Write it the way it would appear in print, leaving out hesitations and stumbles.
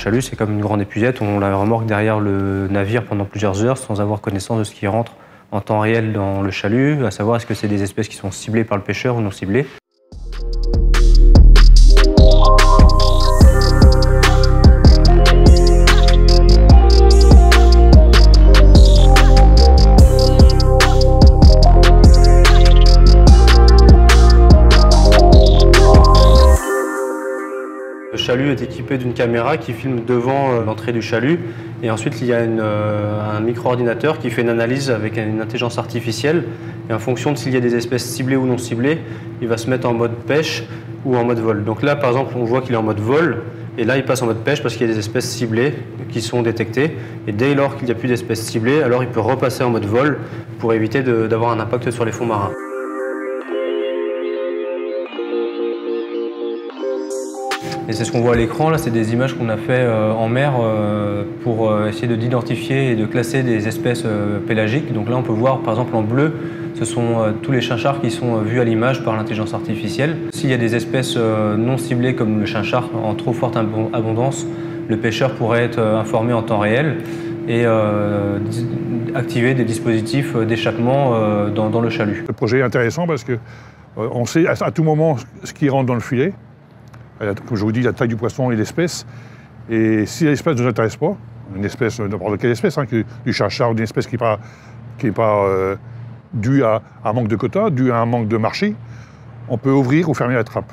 chalut, c'est comme une grande épuisette, on la remorque derrière le navire pendant plusieurs heures sans avoir connaissance de ce qui rentre en temps réel dans le chalut, à savoir est-ce que c'est des espèces qui sont ciblées par le pêcheur ou non ciblées. Le chalut est équipé d'une caméra qui filme devant l'entrée du chalut et ensuite il y a un micro-ordinateur qui fait une analyse avec une intelligence artificielle et en fonction de s'il y a des espèces ciblées ou non ciblées, il va se mettre en mode pêche ou en mode vol. Donc là par exemple on voit qu'il est en mode vol et là il passe en mode pêche parce qu'il y a des espèces ciblées qui sont détectées et dès lors qu'il n'y a plus d'espèces ciblées, alors il peut repasser en mode vol pour éviter d'avoir un impact sur les fonds marins. Et c'est ce qu'on voit à l'écran, là, c'est des images qu'on a fait en mer pour essayer d'identifier et de classer des espèces pélagiques. Donc là, on peut voir, par exemple, en bleu, ce sont tous les chinchards qui sont vus à l'image par l'intelligence artificielle. S'il y a des espèces non ciblées comme le chinchard en trop forte abondance, le pêcheur pourrait être informé en temps réel et activer des dispositifs d'échappement dans le chalut. Le projet est intéressant parce qu'on sait à tout moment ce qui rentre dans le filet. Comme je vous dis, la taille du poisson et l'espèce. Et si l'espèce ne nous intéresse pas, une espèce, n'importe quelle espèce, hein, du chinchard ou d'une espèce qui n'est pas due à un manque de quotas, due à un manque de marché, on peut ouvrir ou fermer la trappe.